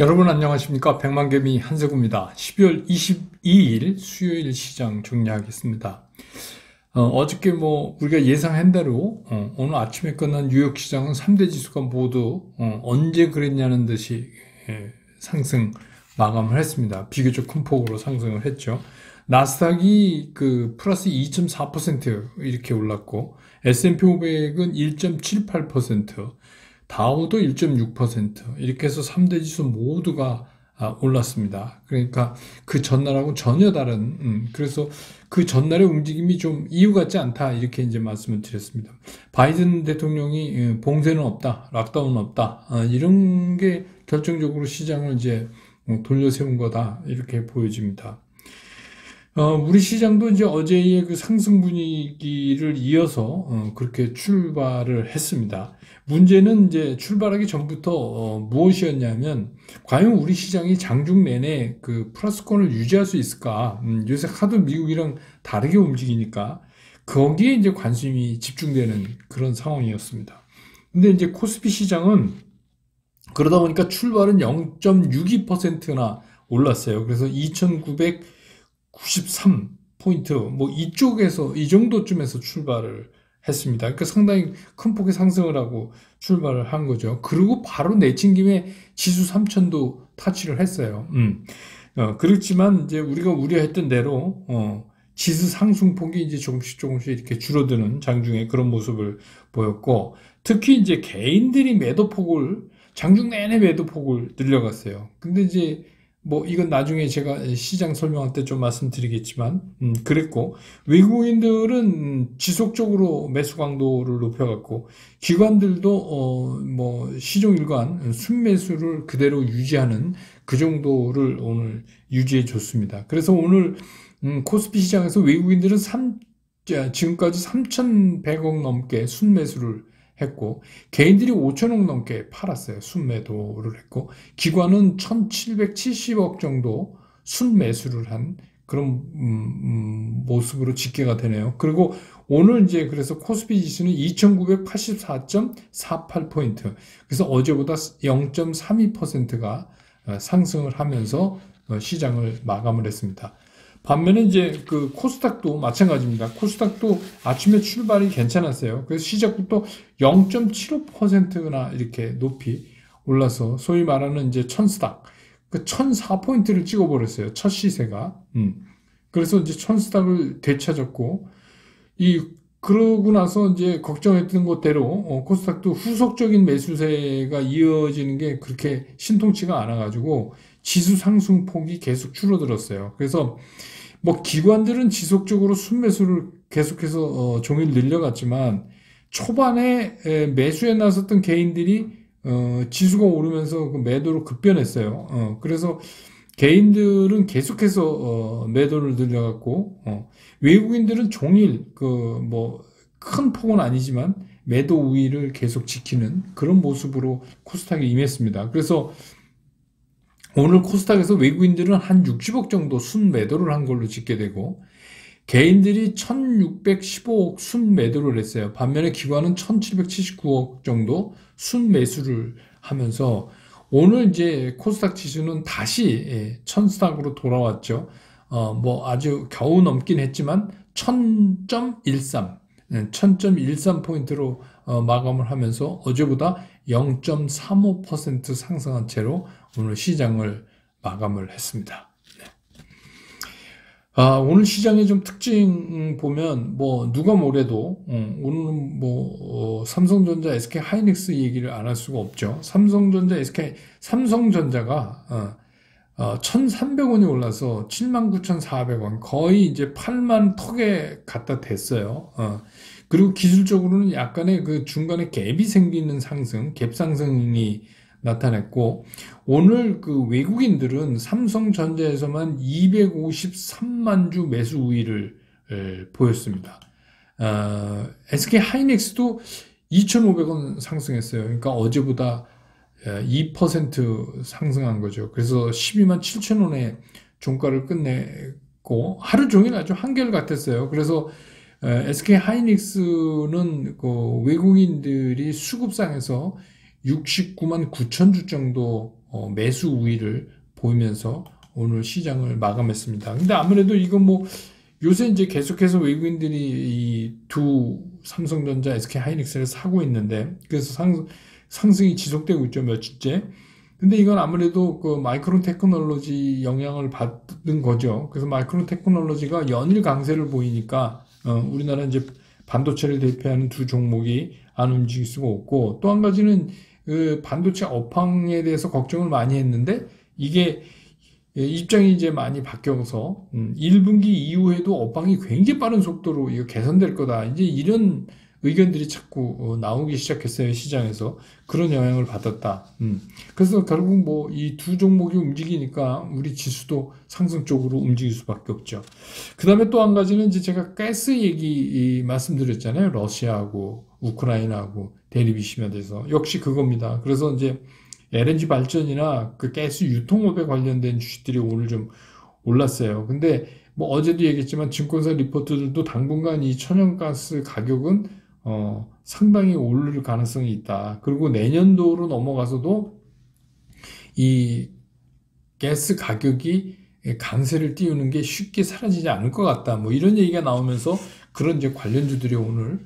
여러분 안녕하십니까? 백만개미 한세구입니다. 12월 22일 수요일 시장 정리하겠습니다. 어저께 우리가 예상한 대로 오늘 아침에 끝난 뉴욕 시장은 3대 지수가 모두 언제 그랬냐는 듯이 상승 마감을 했습니다. 비교적 큰 폭으로 상승을 했죠. 나스닥이 플러스 2.4% 이렇게 올랐고 S&P 500은 1.78%, 다우도 1.6% 이렇게 해서 3대 지수 모두가 올랐습니다. 그러니까 그 전날하고 전혀 다른, 그래서 그 전날의 움직임이 좀 이유 같지 않다 이렇게 이제 말씀을 드렸습니다. 바이든 대통령이 봉쇄는 없다, 락다운은 없다, 이런 게 결정적으로 시장을 이제 돌려세운 거다 이렇게 보여집니다. 우리 시장도 이제 어제의 그 상승 분위기를 이어서 그렇게 출발을 했습니다. 문제는 이제 출발하기 전부터 무엇이었냐면 과연 우리 시장이 장중 내내 그 플러스권을 유지할 수 있을까? 요새 하도 미국이랑 다르게 움직이니까 거기에 이제 관심이 집중되는 그런 상황이었습니다. 근데 이제 코스피 시장은 그러다 보니까 출발은 0.62%나 올랐어요. 그래서 2,993포인트, 이쪽에서, 이 정도쯤에서 출발을 했습니다. 그러니까 상당히 큰 폭의 상승을 하고 출발을 한 거죠. 그리고 바로 내친 김에 지수 3,000도 타치를 했어요. 그렇지만 이제 우리가 우려했던 대로, 지수 상승폭이 이제 조금씩 이렇게 줄어드는 장중에 그런 모습을 보였고, 특히 이제 개인들이 매도폭을, 장중 내내 매도폭을 늘려갔어요. 근데 이제 이건 나중에 제가 시장 설명할 때 좀 말씀드리겠지만, 그랬고, 외국인들은 지속적으로 매수 강도를 높여갔고, 기관들도, 시종일관 순매수를 그대로 유지하는 그 정도를 오늘 유지해 줬습니다. 그래서 오늘, 코스피 시장에서 외국인들은 지금까지 3,100억 넘게 순매수를 했고 개인들이 5천억 넘게 팔았어요. 순매도를 했고 기관은 1,770억 정도 순매수를 한 그런 모습으로 집계가 되네요. 그리고 오늘 이제 그래서 코스피 지수는 2,984.48포인트. 그래서 어제보다 0.32%가 상승을 하면서 시장을 마감을 했습니다. 반면에 이제 그 코스닥도 마찬가지입니다. 코스닥도 아침에 출발이 괜찮았어요. 그래서 시작부터 0.75%나 이렇게 높이 올라서 소위 말하는 이제 천스닥, 그 1,004포인트를 찍어버렸어요. 첫 시세가. 그래서 이제 천스닥을 되찾았고, 그러고 나서 이제 걱정했던 것대로, 코스닥도 후속적인 매수세가 이어지는 게 그렇게 신통치가 않아가지고, 지수 상승폭이 계속 줄어들었어요. 그래서 기관들은 지속적으로 순매수를 계속해서 종일 늘려갔지만 초반에 매수에 나섰던 개인들이 지수가 오르면서 그 매도로 급변했어요. 그래서 개인들은 계속해서 매도를 늘려갔고 외국인들은 종일 큰 폭은 아니지만 매도 우위를 계속 지키는 그런 모습으로 코스닥에 임했습니다. 그래서 오늘 코스닥에서 외국인들은 한 60억 정도 순매도를 한 걸로 집계되고 개인들이 1,615억 순매도를 했어요. 반면에 기관은 1,779억 정도 순매수를 하면서 오늘 이제 코스닥 지수는 다시 천스닥으로 돌아왔죠. 아주 겨우 넘긴 했지만 1000.13포인트로 마감을 하면서 어제보다 0.35% 상승한 채로 오늘 시장을 마감을 했습니다. 오늘 시장의 좀 특징 보면 누가 뭐래도 오늘은 삼성전자, SK 하이닉스 얘기를 안 할 수가 없죠. 삼성전자가 1,300원이 올라서 79,400원, 거의 이제 8만 턱에 갖다 댔어요. 그리고 기술적으로는 약간의 그 중간에 갭이 생기는 상승, 갭 상승이 나타냈고, 오늘 그 외국인들은 삼성전자에서만 253만 주 매수 우위를 보였습니다. SK 하이닉스도 2,500원 상승했어요. 그러니까 어제보다 2% 상승한 거죠. 그래서 12만 7천 원에 종가를 끝냈고 하루 종일 아주 한결같았어요. 그래서 SK 하이닉스는 그 외국인들이 수급상에서 69만 9천 주 정도 매수 우위를 보이면서 오늘 시장을 마감했습니다. 근데 아무래도 이거 뭐 요새 이제 계속해서 외국인들이 이 두 삼성전자, SK하이닉스를 사고 있는데 그래서 상승이 지속되고 있죠, 며칠째. 근데 이건 아무래도 그 마이크론 테크놀로지 영향을 받은 거죠. 그래서 마이크론 테크놀로지가 연일 강세를 보이니까 우리나라 이제 반도체를 대표하는 두 종목이 안 움직일 수가 없고, 또 한 가지는 그 반도체 업황에 대해서 걱정을 많이 했는데 이게 입장이 이제 많이 바뀌어서 1분기 이후에도 업황이 굉장히 빠른 속도로 이거 개선될 거다. 이제 이런 의견들이 자꾸 나오기 시작했어요, 시장에서. 그런 영향을 받았다. 그래서 결국 뭐 이 두 종목이 움직이니까 우리 지수도 상승 쪽으로 움직일 수밖에 없죠. 그 다음에 또 한 가지는 이제 제가 가스 얘기 말씀드렸잖아요. 러시아하고 우크라이나하고 대립이 심화돼서. 역시 그겁니다. 그래서 이제 LNG 발전이나 그 가스 유통업에 관련된 주식들이 오늘 좀 올랐어요. 근데 뭐 어제도 얘기했지만 증권사 리포트들도 당분간 이 천연가스 가격은 상당히 오를 가능성이 있다. 그리고 내년도로 넘어가서도 이 가스 가격이 강세를 띄우는 게 쉽게 사라지지 않을 것 같다. 뭐 이런 얘기가 나오면서 그런 이제 관련주들이 오늘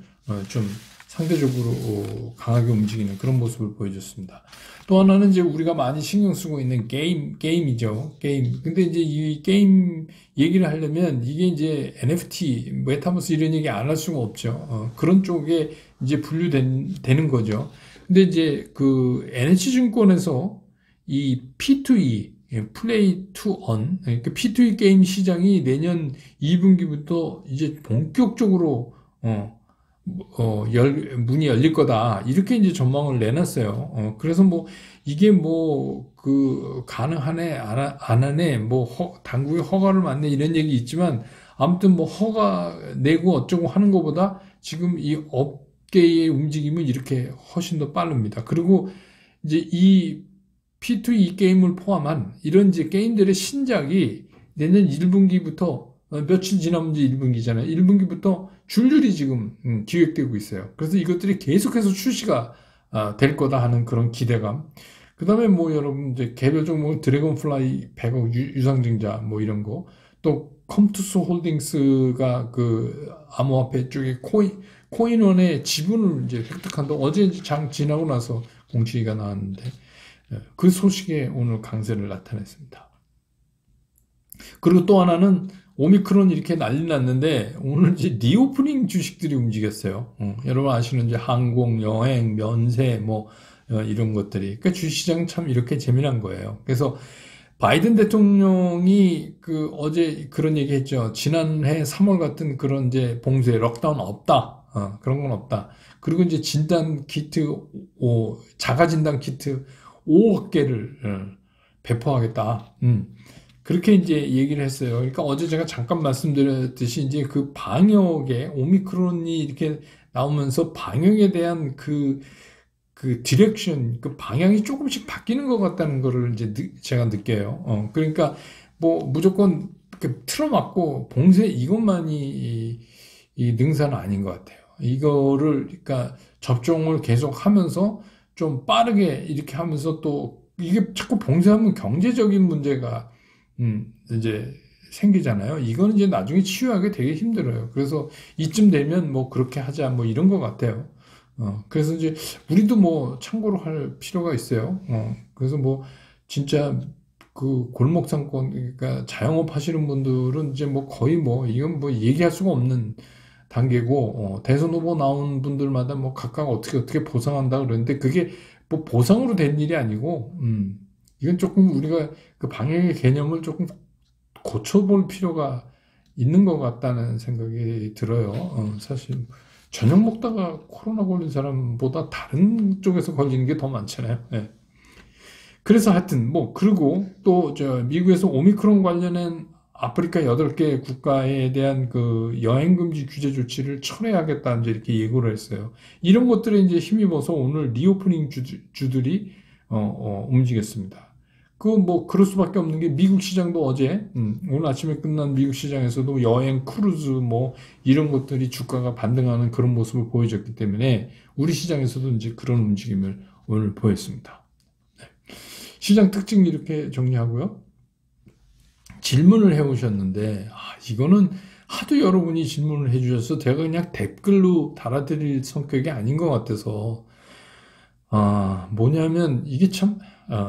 좀 상대적으로 강하게 움직이는 그런 모습을 보여줬습니다. 또 하나는 이제 우리가 많이 신경 쓰고 있는 게임이죠. 게임. 근데 이제 이 게임 얘기를 하려면 이게 이제 NFT, 메타버스 이런 얘기 안 할 수가 없죠. 그런 쪽에 이제 분류되는 거죠. 근데 이제 그 NH증권에서 이 P2E, 플레이 투 언, 그러니까 P2E 게임 시장이 내년 2분기부터 이제 본격적으로 문이 열릴 거다. 이렇게 이제 전망을 내놨어요. 그래서 뭐, 이게 뭐, 가능하네, 안 하네, 뭐, 당국의 허가를 받네, 이런 얘기 있지만, 아무튼 뭐, 허가 내고 어쩌고 하는 것보다 지금 이 업계의 움직임은 이렇게 훨씬 더 빠릅니다. 그리고 이제 이 P2E 게임을 포함한 이런 이제 게임들의 신작이 내년 1분기부터 며칠 지나면 이제 1분기잖아요. 1분기부터 줄줄이 지금 기획되고 있어요. 그래서 이것들이 계속해서 출시가 될 거다 하는 그런 기대감. 그 다음에 뭐 여러분 이제 개별 종목은 드래곤플라이 100억 유상증자 뭐 이런 거. 또 컴투스 홀딩스가 그 암호화폐 쪽에 코인원의 지분을 이제 획득한다. 어제 이제 장 지나고 나서 공시가 나왔는데 그 소식에 오늘 강세를 나타냈습니다. 그리고 또 하나는 오미크론 이렇게 난리 났는데 오늘 이제 리오프닝 주식들이 움직였어요. 여러분 아시는 이제 항공, 여행, 면세 뭐 이런 것들이. 그러니까 주식시장 참 이렇게 재미난 거예요. 그래서 바이든 대통령이 그 어제 그런 얘기 했죠. 지난해 3월 같은 그런 이제 봉쇄, 록다운 없다. 그런 건 없다. 그리고 이제 진단 키트, 자가 진단 키트 5억 개를 배포하겠다. 그렇게 이제 얘기를 했어요. 그러니까 어제 제가 잠깐 말씀드렸듯이 이제 그 방역에 오미크론이 이렇게 나오면서 방역에 대한 그 디렉션, 그 방향이 조금씩 바뀌는 것 같다는 거를 이제 제가 느껴요. 그러니까 뭐 무조건 이렇게 틀어막고 봉쇄 이것만이 이 능사는 아닌 것 같아요. 이거를 그러니까 접종을 계속 하면서 좀 빠르게 이렇게 하면서 또 이게 자꾸 봉쇄하면 경제적인 문제가 이제 생기잖아요. 이거는 이제 나중에 치유하기 되게 힘들어요. 그래서 이쯤 되면 뭐 그렇게 하자 뭐 이런 것 같아요. 그래서 이제 우리도 뭐 참고로 할 필요가 있어요. 그래서 뭐 진짜 그 골목 상권, 그러니까 자영업 하시는 분들은 이제 뭐 거의 뭐 이건 뭐 얘기할 수가 없는 단계고, 대선 후보 나온 분들마다 뭐 각각 어떻게 보상한다 그러는데 그게 뭐 보상으로 된 일이 아니고, 이건 조금 우리가 그 방역의 개념을 조금 고쳐볼 필요가 있는 것 같다는 생각이 들어요. 사실 저녁 먹다가 코로나 걸린 사람보다 다른 쪽에서 걸리는 게 더 많잖아요. 네. 그래서 하여튼 뭐 그리고 또 저 미국에서 오미크론 관련된 아프리카 8개 국가에 대한 그 여행 금지 규제 조치를 철회하겠다 이제 이렇게 예고를 했어요. 이런 것들에 이제 힘입어서 오늘 리오프닝 주들이 움직였습니다. 뭐 그럴 수밖에 없는 게 미국 시장도 어제 오늘 아침에 끝난 미국 시장에서도 여행 크루즈 뭐 이런 것들이 주가가 반등하는 그런 모습을 보여줬기 때문에 우리 시장에서도 이제 그런 움직임을 오늘 보였습니다. 시장 특징 이렇게 정리하고요. 질문을 해오셨는데, 이거는 하도 여러분이 질문을 해주셔서 제가 그냥 댓글로 달아드릴 성격이 아닌 것 같아서, 뭐냐면 이게 참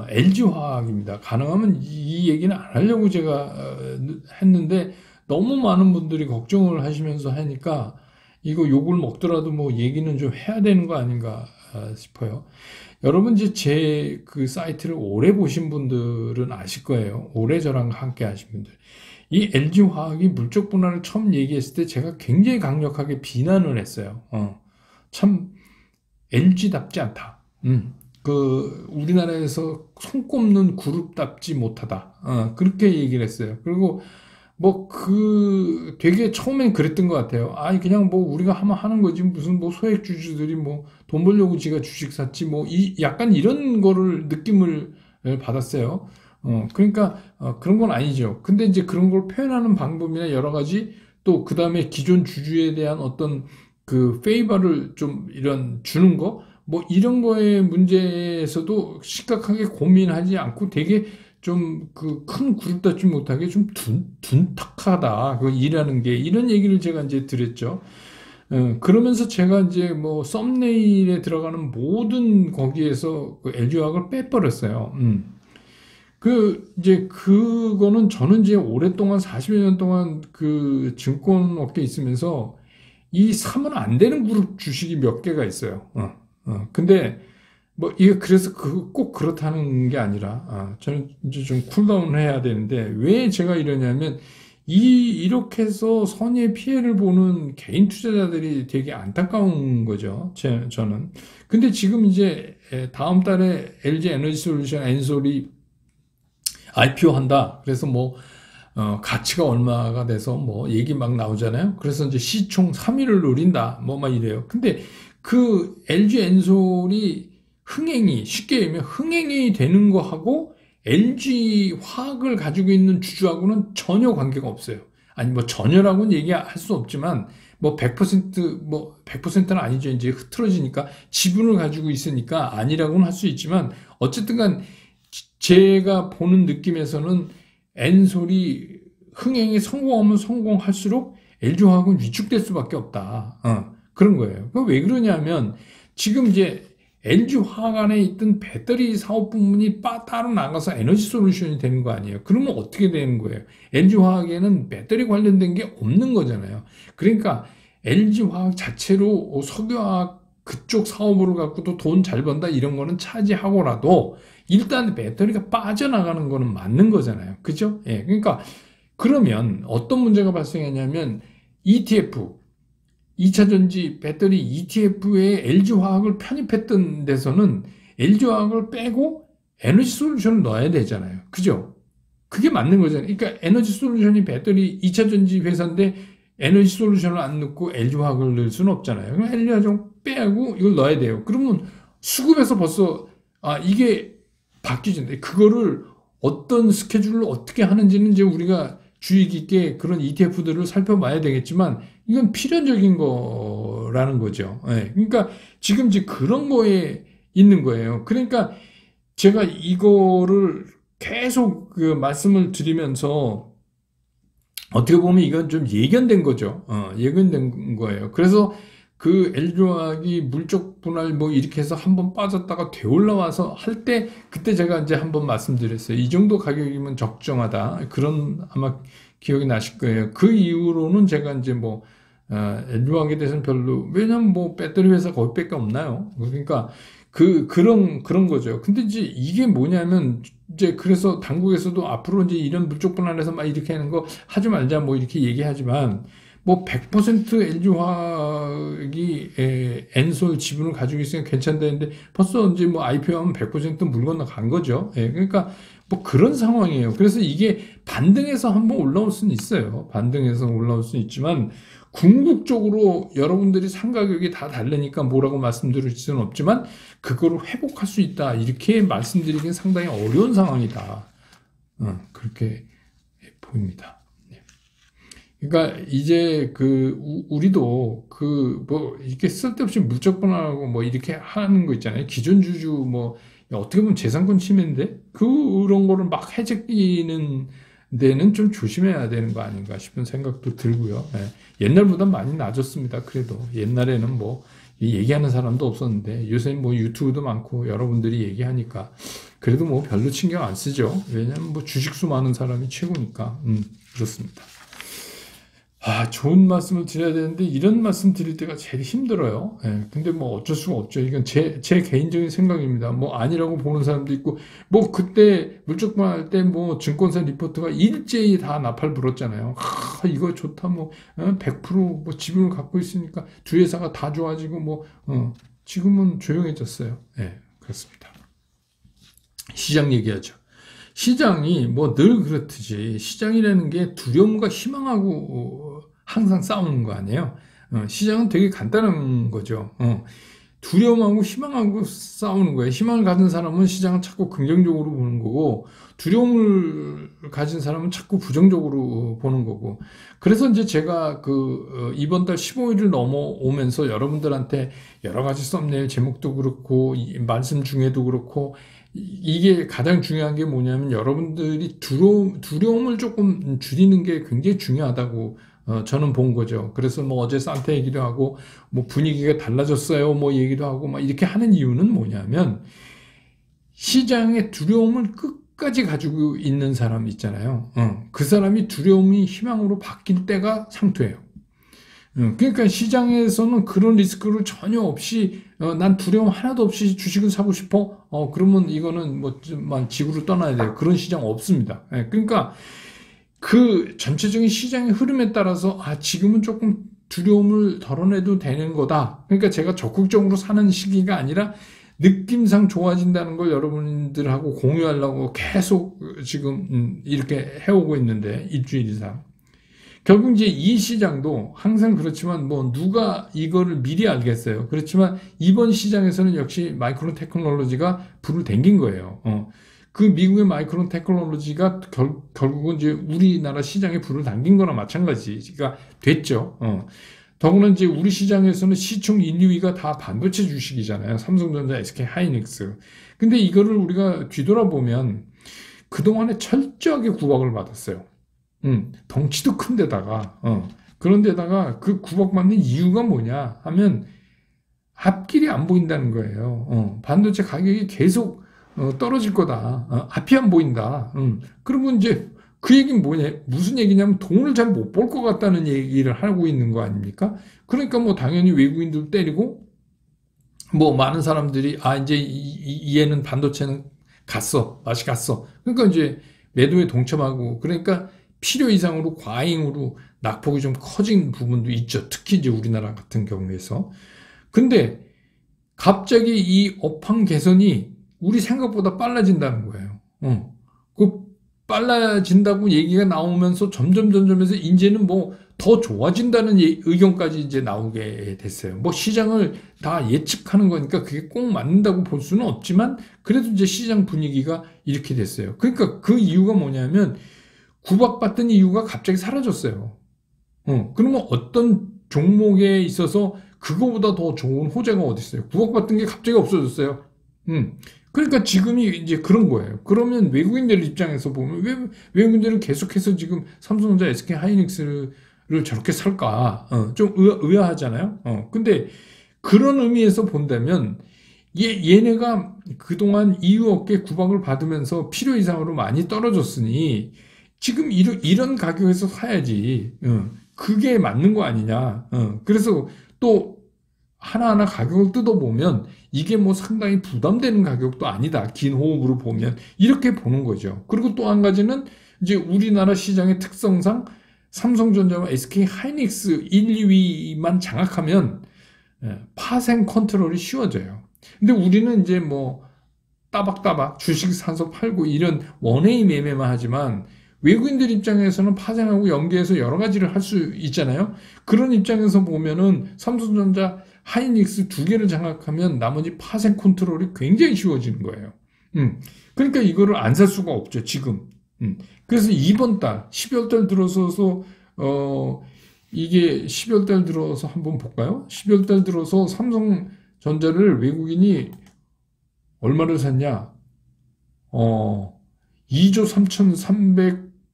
LG화학입니다. 가능하면 이 얘기는 안 하려고 제가 했는데 너무 많은 분들이 걱정을 하시면서 하니까 이거 욕을 먹더라도 뭐 얘기는 좀 해야 되는 거 아닌가 싶어요. 여러분 이제 제 그 사이트를 오래 보신 분들은 아실 거예요. 오래 저랑 함께 하신 분들. 이 LG화학이 물적 분할을 처음 얘기했을 때 제가 굉장히 강력하게 비난을 했어요. 참 LG답지 않다. 우리나라에서 손꼽는 그룹답지 못하다. 그렇게 얘기를 했어요. 그리고 되게 처음엔 그랬던 것 같아요. 그냥 뭐 우리가 하면 하는 거지. 무슨 뭐 소액주주들이 뭐 돈 벌려고 지가 주식 샀지. 약간 이런 거를 느낌을 받았어요. 그러니까, 그런 건 아니죠. 근데 이제 그런 걸 표현하는 방법이나 여러 가지 또 그 다음에 기존 주주에 대한 어떤 그 페이버를 좀 주는 거 이런 거의 문제에서도 심각하게 고민하지 않고 되게 좀 큰 그룹답지 못하게 좀 둔탁하다. 그 일하는 게 이런 얘기를 제가 이제 드렸죠. 그러면서 제가 이제 뭐 썸네일에 들어가는 모든 거기에서 그 LG화학을 빼버렸어요. 이제 그거는 저는 이제 오랫동안 40여 년 동안 그 증권업계에 있으면서 이 사면 안 되는 그룹 주식이 몇 개가 있어요. 근데 이게 그래서 꼭 그렇다는 게 아니라, 저는 이제 좀 쿨다운을 해야 되는데, 왜 제가 이러냐면, 이렇게 해서 선의의 피해를 보는 개인 투자자들이 되게 안타까운 거죠. 저는. 근데 지금 이제 다음 달에 LG 에너지 솔루션 엔솔이 IPO 한다. 그래서 가치가 얼마가 돼서 얘기 막 나오잖아요. 그래서 이제 시총 3위를 노린다. 막 이래요. 근데 그 LG 엔솔이 쉽게 얘기하면 흥행이 되는 거하고 LG 화학을 가지고 있는 주주하고는 전혀 관계가 없어요. 아니, 전혀라고는 얘기할 수 없지만, 100%는 아니죠. 이제 흐트러지니까, 지분을 가지고 있으니까 아니라고는 할 수 있지만, 어쨌든 간, 제가 보는 느낌에서는 엔솔이 흥행에 성공하면 성공할수록 LG화학은 위축될 수밖에 없다. 그런 거예요. 왜 그러냐면, 지금 이제 LG화학 안에 있던 배터리 사업 부문이 따로 나가서 에너지 솔루션이 되는 거 아니에요. 그러면 어떻게 되는 거예요? LG화학에는 배터리 관련된 게 없는 거잖아요. 그러니까 LG화학 자체로 석유화학 그쪽 사업으로 갖고도 돈 잘 번다 이런 거는 차지하고라도 일단 배터리가 빠져나가는 거는 맞는 거잖아요. 그죠? 예. 그러니까 그러면 어떤 문제가 발생했냐면 ETF 2차전지 배터리 ETF에 LG화학을 편입했던 데서는 LG화학을 빼고 에너지 솔루션을 넣어야 되잖아요. 그죠? 그게 맞는 거잖아요. 그러니까 에너지 솔루션이 배터리 2차전지 회사인데 에너지 솔루션을 안 넣고 LG화학을 넣을 수는 없잖아요. 그럼 LG화학 빼고 이걸 넣어야 돼요. 그러면 수급에서 벌써 이게 바뀌는데 그거를 어떤 스케줄로 어떻게 하는지는 이제 우리가 주의 깊게 그런 ETF들을 살펴봐야 되겠지만 이건 필연적인 거라는 거죠. 네. 그러니까 지금 이제 그런 거에 있는 거예요. 그러니까 제가 이거를 계속 말씀을 드리면서 어떻게 보면 이건 좀 예견된 거죠. 예견된 거예요. 그래서 그 LG화학이 물적 분할 이렇게 해서 한번 빠졌다가 되올라와서 할 때 그때 제가 이제 한번 말씀드렸어요. 이 정도 가격이면 적정하다. 그런 아마 기억이 나실 거예요. 그 이후로는 제가 이제 LG화학에 대해서는 별로, 왜냐면 배터리 회사 거기밖에 없나요? 그러니까 그런 거죠. 근데 이제 이게 뭐냐면 이제 그래서 당국에서도 앞으로 이제 이런 물적 분할해서 막 이렇게 하는 거 하지 말자 이렇게 얘기하지만 100% LG화학이 엔솔 지분을 가지고 있으니까 괜찮다는데 벌써 이제 IPO 하면 100%물 건너간 거죠. 예, 그러니까 그런 상황이에요. 그래서 이게 반등해서 한번 올라올 수는 있어요. 반등해서 올라올 수는 있지만 궁극적으로 여러분들이 상가격이 다 다르니까 뭐라고 말씀드릴 수는 없지만 그거를 회복할 수 있다. 이렇게 말씀드리긴 상당히 어려운 상황이다. 그렇게 보입니다. 그러니까 이제 우리도 이렇게 쓸데없이 물적 분할하고 이렇게 하는 거 있잖아요. 기존 주주 어떻게 보면 재산권 침해인데 그런 거를 막 해제끼는 데는 좀 조심해야 되는 거 아닌가 싶은 생각도 들고요. 예. 옛날보다 많이 나아졌습니다. 그래도 옛날에는 뭐 얘기하는 사람도 없었는데 요새 뭐 유튜브도 많고 여러분들이 얘기하니까 그래도 뭐 별로 신경 안 쓰죠. 왜냐면 뭐 주식수 많은 사람이 최고니까. 그렇습니다. 좋은 말씀을 드려야 되는데 이런 말씀 드릴 때가 제일 힘들어요. 예, 근데 뭐 어쩔 수가 없죠. 이건 제 개인적인 생각입니다. 뭐 아니라고 보는 사람도 있고, 뭐 그때 물적방 할 때 뭐 증권사 리포트가 일제히 다 나팔 불었잖아요. 이거 좋다. 뭐 100%뭐 지분을 갖고 있으니까 두 회사가 다 좋아지고 뭐 지금은 조용해졌어요. 예, 그렇습니다. 시장 얘기하죠. 시장이 뭐 늘 그렇듯이 시장이라는 게 두려움과 희망하고 항상 싸우는 거 아니에요. 시장은 되게 간단한 거죠. 두려움하고 희망하고 싸우는 거예요. 희망을 가진 사람은 시장을 자꾸 긍정적으로 보는 거고, 두려움을 가진 사람은 자꾸 부정적으로 보는 거고. 그래서 이제 제가 이번 달 15일을 넘어오면서 여러분들한테 여러 가지 썸네일 제목도 그렇고, 말씀 중에도 그렇고, 이게 가장 중요한 게 뭐냐면 여러분들이 두려움을 조금 줄이는 게 굉장히 중요하다고 저는 본 거죠. 그래서 뭐 어제 산타 얘기도 하고 뭐 분위기가 달라졌어요 뭐 얘기도 하고 막 이렇게 하는 이유는 뭐냐면 시장의 두려움을 끝까지 가지고 있는 사람 있잖아요. 그 사람이 두려움이 희망으로 바뀔 때가 상투예요. 그러니까 시장에서는 그런 리스크를 전혀 없이 난 두려움 하나도 없이 주식을 사고 싶어? 그러면 이거는 뭐 지구를 떠나야 돼요. 그런 시장 없습니다. 그러니까 그 전체적인 시장의 흐름에 따라서 지금은 조금 두려움을 덜어내도 되는 거다. 그러니까 제가 적극적으로 사는 시기가 아니라 느낌상 좋아진다는 걸 여러분들하고 공유하려고 계속 지금 이렇게 해오고 있는데 일주일 이상. 결국 이제 이 시장도 항상 그렇지만 뭐 누가 이거를 미리 알겠어요. 그렇지만 이번 시장에서는 역시 마이크론 테크놀로지가 불을 댕긴 거예요. 그 미국의 마이크론 테크놀로지가 결국은 이제 우리나라 시장에 불을 당긴 거나 마찬가지가 됐죠. 더구나 이제 우리 시장에서는 시총 1, 2위가 다 반도체 주식이잖아요. 삼성전자, SK 하이닉스. 근데 이거를 우리가 뒤돌아보면 그동안에 철저하게 구박을 받았어요. 덩치도 큰 데다가, 그런 데다가 그 구박받는 이유가 뭐냐 하면 앞길이 안 보인다는 거예요. 반도체 가격이 계속 떨어질 거다. 앞이 안 보인다. 그러면 이제 그 얘기는 뭐냐, 무슨 얘기냐면 돈을 잘 못 벌 것 같다는 얘기를 하고 있는 거 아닙니까? 그러니까 뭐 당연히 외국인들 때리고, 뭐 많은 사람들이, 이제 얘는 반도체는 갔어. 맛이 갔어. 그러니까 이제 매도에 동참하고, 그러니까 필요 이상으로 과잉으로 낙폭이 좀 커진 부분도 있죠. 특히 이제 우리나라 같은 경우에서. 근데 갑자기 이 업황 개선이 우리 생각보다 빨라진다는 거예요. 그 빨라진다고 얘기가 나오면서 점점 해서 이제는 뭐 더 좋아진다는 의견까지 이제 나오게 됐어요. 뭐 시장을 다 예측하는 거니까 그게 꼭 맞는다고 볼 수는 없지만 그래도 이제 시장 분위기가 이렇게 됐어요. 그러니까 그 이유가 뭐냐면 구박받던 이유가 갑자기 사라졌어요. 그러면 어떤 종목에 있어서 그거보다 더 좋은 호재가 어디 있어요? 구박받던 게 갑자기 없어졌어요. 그러니까 지금이 이제 그런 거예요. 그러면 외국인들 입장에서 보면 왜 외국인들은 계속해서 지금 삼성전자, SK 하이닉스를 저렇게 살까? 좀 의아하잖아요. 근데 그런 의미에서 본다면 얘네가 그동안 이유 없게 구박을 받으면서 필요 이상으로 많이 떨어졌으니 지금 이런 가격에서 사야지. 그게 맞는 거 아니냐. 그래서 또 하나하나 가격을 뜯어보면 이게 뭐 상당히 부담되는 가격도 아니다. 긴 호흡으로 보면. 이렇게 보는 거죠. 그리고 또 한 가지는 이제 우리나라 시장의 특성상 삼성전자와 SK 하이닉스 1, 2위만 장악하면 파생 컨트롤이 쉬워져요. 근데 우리는 이제 뭐 따박따박 주식 사서 팔고 이런 원웨이 매매만 하지만 외국인들 입장에서는 파생하고 연계해서 여러 가지를 할 수 있잖아요. 그런 입장에서 보면은 삼성전자, 하이닉스 두 개를 장악하면 나머지 파생 컨트롤이 굉장히 쉬워지는 거예요. 그러니까 이거를 안 살 수가 없죠, 지금. 그래서 이번 달, 12월 달 들어서서, 이게 12월 달 들어서 한번 볼까요? 12월 달 들어서 삼성전자를 외국인이 얼마를 샀냐? 2조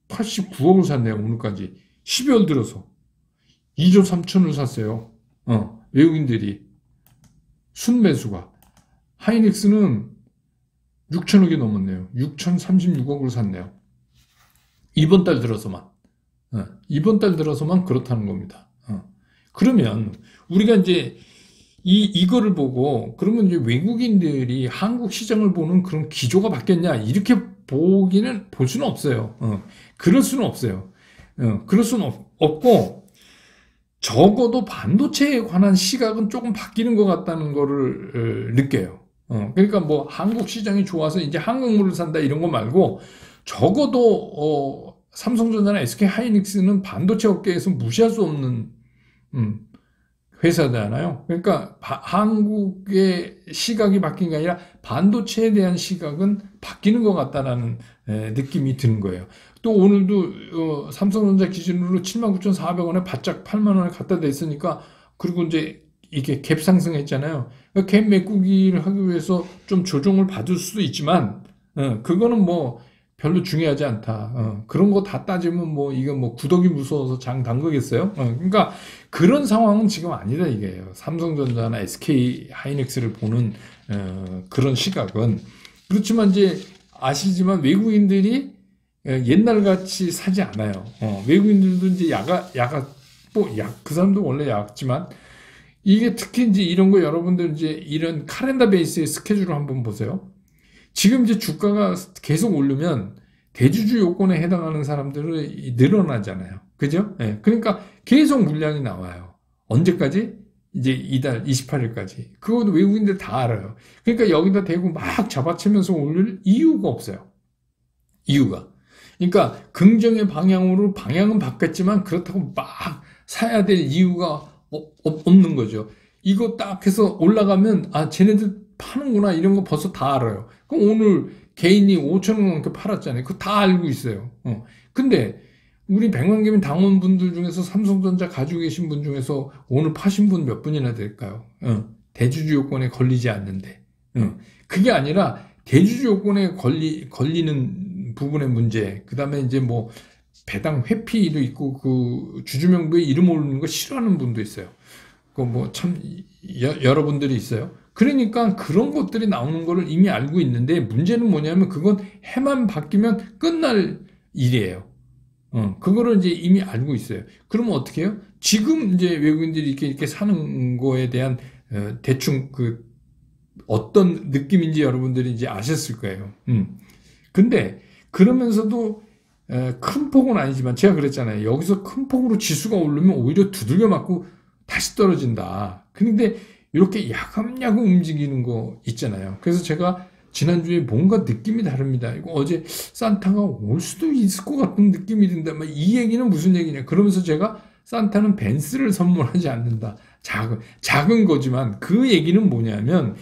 3,389억을 샀네요. 오늘까지. 12월 들어서. 2조 3천을 샀어요. 외국인들이. 순매수가. 하이닉스는 6천억이 넘었네요. 6,036억을 샀네요. 이번 달 들어서만. 이번 달 들어서만 그렇다는 겁니다. 그러면 우리가 이제 이거를 보고 그러면 이제 외국인들이 한국 시장을 보는 그런 기조가 바뀌었냐 이렇게 볼 수는 없어요. 그럴 수는 없어요. 그럴 수는 없고 적어도 반도체에 관한 시각은 조금 바뀌는 것 같다는 거를 느껴요. 그러니까 뭐 한국 시장이 좋아서 이제 한국물을 산다 이런 거 말고 적어도 삼성전자나 SK 하이닉스는 반도체 업계에서 무시할 수 없는 회사잖아요. 그러니까 한국의 시각이 바뀐 게 아니라 반도체에 대한 시각은 바뀌는 것 같다라는 느낌이 드는 거예요. 또 오늘도 삼성전자 기준으로 79,400원에 바짝 8만 원에 갖다 댔으니까 그리고 이제 이게 갭 상승했잖아요. 그러니까 갭 메꾸기를 하기 위해서 좀 조정을 받을 수도 있지만 그거는 뭐 별로 중요하지 않다. 그런 거 다 따지면 뭐 이거 뭐 구더기 무서워서 장 담그겠어요? 그러니까 그런 상황은 지금 아니다 이게요. 삼성전자나 SK 하이닉스를 보는 그런 시각은 그렇지만 이제 아시지만 외국인들이 옛날 같이 사지 않아요. 외국인들도 이제 그 사람도 원래 약지만 이게 특히 이제 이런 거 여러분들 이제 이런 카렌더 베이스의 스케줄을 한번 보세요. 지금 이제 주가가 계속 오르면 대주주 요건에 해당하는 사람들은 늘어나잖아요. 그죠? 네. 그러니까 계속 물량이 나와요. 언제까지? 이제 이달 28일까지. 그것도 외국인들 다 알아요. 그러니까 여기다 대고 막 잡아치면서 올릴 이유가 없어요. 이유가. 그러니까 긍정의 방향으로 방향은 바뀌었지만 그렇다고 막 사야 될 이유가 없는 거죠. 이거 딱 해서 올라가면 쟤네들 파는구나 이런 거 벌써 다 알아요. 그럼 오늘 개인이 5천 원 넘게 팔았잖아요. 그거 다 알고 있어요. 근데 우리 백만개민 당원분들 중에서 삼성전자 가지고 계신 분 중에서 오늘 파신 분 몇 분이나 될까요? 대주주 요건에 걸리지 않는데. 그게 아니라 대주주 요건에 걸리는 부분의 문제, 그 다음에 이제 뭐 배당 회피도 있고 그 주주명부에 이름 오르는 거 싫어하는 분도 있어요. 그 뭐 참 여러분들이 있어요. 그러니까 그런 것들이 나오는 거를 이미 알고 있는데 문제는 뭐냐면 그건 해만 바뀌면 끝날 일이에요. 그거를 이제 이미 알고 있어요. 그러면 어떻게 해요? 지금 이제 외국인들이 이렇게 사는 거에 대한 대충 그 어떤 느낌인지 여러분들이 이제 아셨을 거예요. 근데 그러면서도 큰 폭은 아니지만 제가 그랬잖아요. 여기서 큰 폭으로 지수가 오르면 오히려 두들겨 맞고 다시 떨어진다. 그런데 이렇게 야금야금 움직이는 거 있잖아요. 그래서 제가 지난주에 뭔가 느낌이 다릅니다. 이거 어제 산타가 올 수도 있을 것 같은 느낌이 든다. 이 얘기는 무슨 얘기냐. 그러면서 제가 산타는 벤츠를 선물하지 않는다. 작은 거지만 그 얘기는 뭐냐면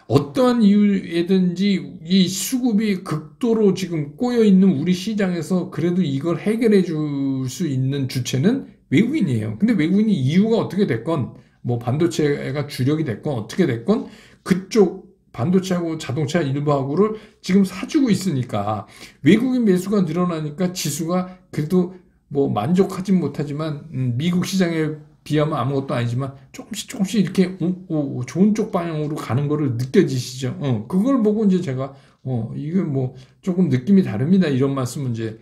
어떠한 이유에든지 이 수급이 극도로 지금 꼬여있는 우리 시장에서 그래도 이걸 해결해 줄 수 있는 주체는 외국인이에요. 근데 외국인이 이유가 어떻게 됐건 뭐 반도체가 주력이 됐건 어떻게 됐건 그쪽 반도체하고 자동차 일부하고를 지금 사주고 있으니까 외국인 매수가 늘어나니까 지수가 그래도 뭐 만족하진 못하지만 미국 시장에 비하면 아무것도 아니지만 조금씩 이렇게 좋은 쪽 방향으로 가는 거를 느껴지시죠? 그걸 보고 이제 제가 이게 뭐 조금 느낌이 다릅니다. 이런 말씀을 이제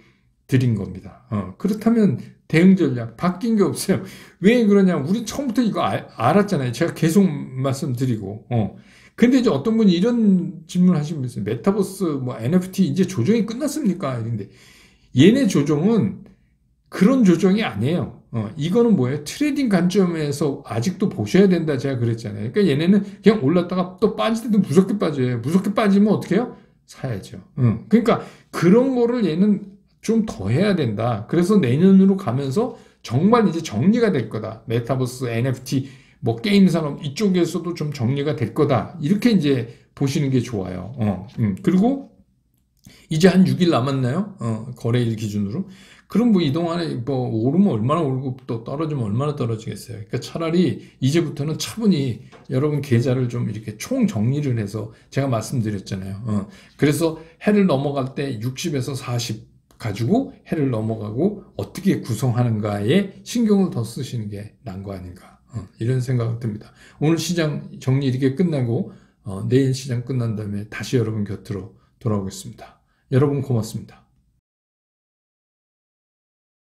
드린 겁니다. 그렇다면 대응 전략 바뀐 게 없어요. 왜 그러냐? 우리 처음부터 이거 알았잖아요. 제가 계속 말씀드리고. 근데 이제 어떤 분이 이런 질문을 하시는 분 있어요. 메타버스, 뭐 NFT 이제 조정이 끝났습니까? 근데 얘네 조정은 그런 조정이 아니에요. 이거는 뭐예요? 트레이딩 관점에서 아직도 보셔야 된다. 제가 그랬잖아요. 그러니까 얘네는 그냥 올랐다가 또 빠질 때도 무섭게 빠져요. 무섭게 빠지면 어떻게 해요? 사야죠. 그러니까 그런 거를 얘는 좀 더 해야 된다. 그래서 내년으로 가면서 정말 이제 정리가 될 거다. 메타버스, NFT, 뭐 게임 산업 이쪽에서도 좀 정리가 될 거다. 이렇게 이제 보시는 게 좋아요. 그리고 이제 한 6일 남았나요? 거래일 기준으로. 그럼 뭐 이동안에 뭐 오르면 얼마나 오르고 또 떨어지면 얼마나 떨어지겠어요. 그러니까 차라리 이제부터는 차분히 여러분 계좌를 좀 이렇게 총 정리를 해서 제가 말씀드렸잖아요. 그래서 해를 넘어갈 때 60에서 40 가지고 해를 넘어가고 어떻게 구성하는가에 신경을 더 쓰시는 게 나은 거 아닌가. 이런 생각이 듭니다. 오늘 시장 정리 이렇게 끝나고 내일 시장 끝난 다음에 다시 여러분 곁으로 돌아오겠습니다. 여러분 고맙습니다.